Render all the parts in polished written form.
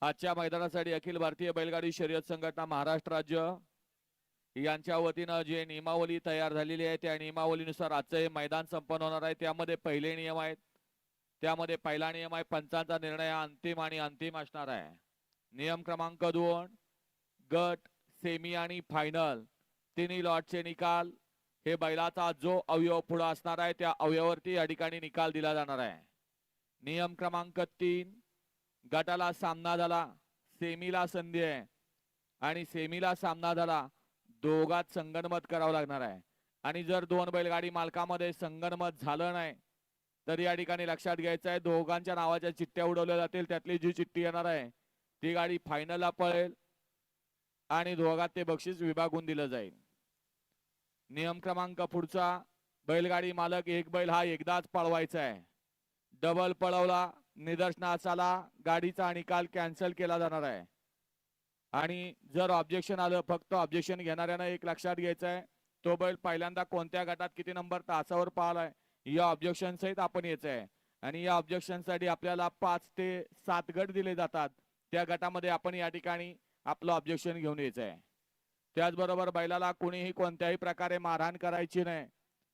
आजच्या मैदानासाठी अखिल भारतीय बैलगाडी शर्यत संघटना महाराष्ट्र राज्य यांच्या वतीनं जे नियमावली तयार झालेली आहे त्या नियमावलीनुसार आजचं हे मैदान संपन्न होणार आहे। त्यामध्ये पहिले नियम आहेत, त्यामध्ये पहिला नियम आहे पंचांचा निर्णय अंतिम आणि अंतिम असणार आहे। नियम क्रमांक 2 गट सेमी आणि फायनल तिन्ही लॉटचे निकाल हे बैलाचा जो अवयव पुढे असणार आहे त्या अवयवावरती या ठिकाणी निकाल दिला जाणार आहे। नियम क्रमांक 3 गटाला सामना झाला, सेमीला संधी आहे आणि सेमीला सामना झाला, दोघात संगनमत करावं लागणार आहे। आणि जर दोन बैलगाडी मालकामध्ये संगनमत झालं नाही तर या ठिकाणी लक्षात घ्यायचं आहे दोघांच्या नावाच्या चिठ्ठ्या उडवल्या जातील। त्यातली जी चिठ्ठी येणार आहे ती गाडी फायनलला पळेल आणि दोघात ते बक्षीस विभागून दिलं जाईल। नियम क्रमांक पुढचा, बैलगाडी मालक एक बैल हा एकदाच पळवायचा आहे। डबल पळवला निदर्शनास आला गाडीचा निकाल कॅन्सल केला जाणार आहे। आणि जर ऑब्जेक्शन आलं, फक्त ऑब्जेक्शन घेणाऱ्यानं एक लक्षात घ्यायचं आहे तो बैल पहिल्यांदा कोणत्या गटात किती नंबर तासावर पळालाय या ऑब्जेक्शन सहित आपण यायचं आहे। आणि या ऑब्जेक्शन साठी आपल्याला 5 ते 7 गट दिले जातात, त्या गटामध्ये आपण या ठिकाणी आपलं ऑब्जेक्शन घेऊन यायचं आहे। त्याचबरोबर बैलाला कोणीही कोणत्याही प्रकारे मारहाण करायची नाही।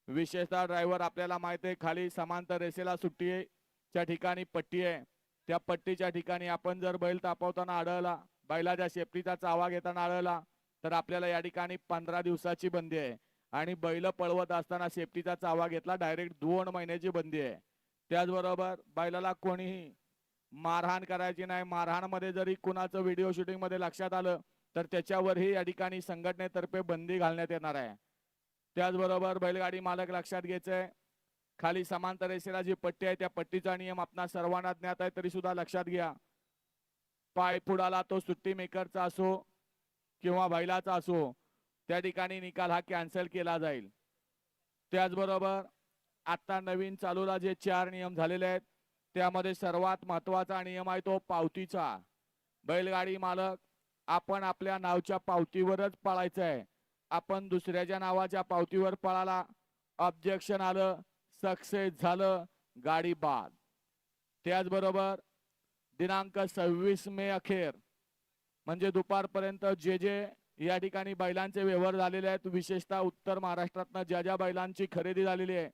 विशेषतः ड्रायव्हर आपल्याला माहिती आहे खाली समांतर रेषेला सुट्टीच्या ठिकाणी पट्टी आहे, त्या पट्टीच्या ठिकाणी आपण जर बैल तापवताना आढळला, बैलाच्या सेफ्टीचा चावा घेताना आढळला तर आपल्याला या ठिकाणी 15 दिवसाची बंदी आहे। आणि बैल पळवत असताना सेफ्टीचा चावा घेतला डायरेक्ट 2 महिन्याची बंदी आहे। त्याचबरोबर बैलाला कोणीही मारहाण करायची नाही। मारहाणमध्ये जरी कुणाचं व्हिडिओ शूटिंग मध्ये लक्षात आलं तर त्याच्यावरही या ठिकाणी संघटनेतर्फे बंदी घालण्यात येणार आहे। त्याचबरोबर बैलगाडी मालक लक्षात घ्यायचंय खाली समांतर रेषेला जी पट्टी आहे त्या पट्टीचा नियम आपणा सर्वांना ज्ञात आहे, तरी सुद्धा लक्षात घ्या पाय पुढाला तो सुट्टी मेकरचा असो किंवा बैलाचा असो त्या ठिकाणी निकाल हा कॅन्सल केला जाईल। त्याचबरोबर आता नवीन चालूला जे 4 नियम झालेले आहेत त्यामध्ये सर्वात महत्त्वाचा नियम आहे तो पावतीचा। बैलगाडी मालक आपण आपल्या नावाच्या पावतीवरच पळायचं आहे। आपण दुसऱ्याच्या नावाच्या पावतीवर पळाला, ऑब्जेक्शन आलं, सक्सेस झालं, गाडी बाद। त्याचबरोबर दिनांक 26 मे अखेर म्हणजे दुपारपर्यंत जे या ठिकाणी बैलांचे व्यवहार झालेले आहेत, विशेषतः उत्तर महाराष्ट्रातनं ज्या बैलांची खरेदी झालेली आहे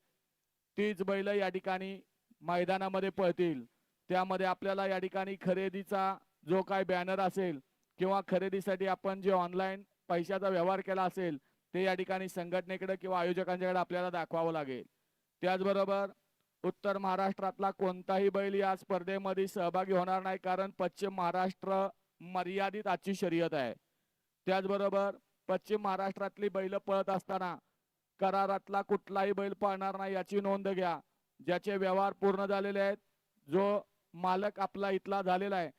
तीच बैल या ठिकाणी मैदानामध्ये पळतील। त्यामध्ये आपल्याला या ठिकाणी खरेदीचा जो काय बॅनर असेल किंवा खरेदीसाठी आपण जे ऑनलाईन पैशाचा व्यवहार केला असेल ते या ठिकाणी संघटनेकडे किंवा आयोजकांच्याकडे आपल्याला दाखवावं लागेल। त्याचबरोबर उत्तर महाराष्ट्रातला कोणताही बैल या स्पर्धेमध्ये सहभागी होणार नाही, कारण पश्चिम महाराष्ट्र मर्यादित आजची शर्यत आहे। त्याचबरोबर पश्चिम महाराष्ट्रातली बैल पळत असताना करारातला कुठलाही बैल पळणार नाही याची नोंद घ्या। ज्याचे व्यवहार पूर्ण झालेले आहेत, जो मालक आपला इथला झालेला आहे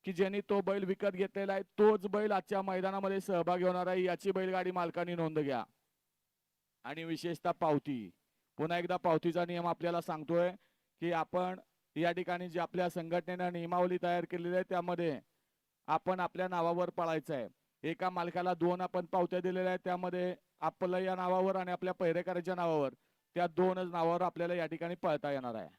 की ज्यांनी तो बैल विकत घेतलेला आहे तोच बैल आजच्या मैदानामध्ये सहभागी होणार आहे याची बैलगाडी मालकांनी नोंद घ्या। आणि विशेषतः पावती, पुन्हा एकदा पावतीचा नियम आपल्याला सांगतोय की आपण या ठिकाणी जे आपल्या संघटनेने नियमावली तयार केलेली आहे त्यामध्ये आपण आपल्या नावावर पळायचं आहे। एका मालकाला 2 आपण पावत्या दिलेल्या आहेत, त्यामध्ये आपल्या या नावावर आणि आपल्या पहिरेकराच्या नावावर त्या 2च नावावर आपल्याला या ठिकाणी पळता येणार आहे।